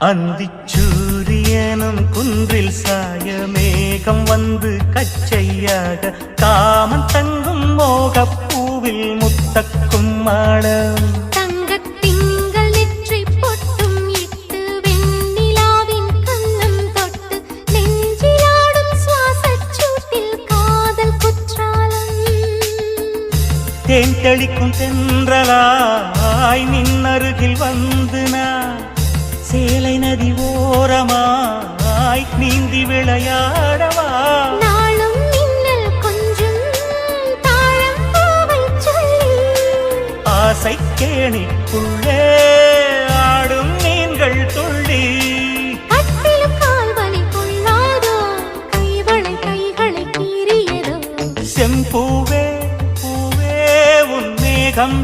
அந்திச்சூரியனும் குன்றில் சாய மேகம் வந்து கச்சையாக காமன் தங்கும் மோகப்பூவில் முத்தக்கும் மாடம் தங்கத்திங்கள் நெற்றி பொட்டும் இட்டு வெண்ணிலாவின் கண்ணம் தொட்டு நெஞ்சிலாடும் சுவாசச் சூட்டில் காதல் குற்றாலம் தேன் தெளிக்கும் தென்றலாய் நின்னருகில் வந்து நான் சேலை நதி ஓரமாய் நீந்தி விளையாடவா நாளும் மின்னல் கொஞ்சம் தாழம் பூவை சொல்லி ஆசை கேணிக்குள்ளே ஆடும் மீன்கள் துள்ளி கட்டிலும் கால்வலி கொள்ளாதோ கைவளை கைகளை கீறியதோ செம்பூவே பூவே உன் மேகம்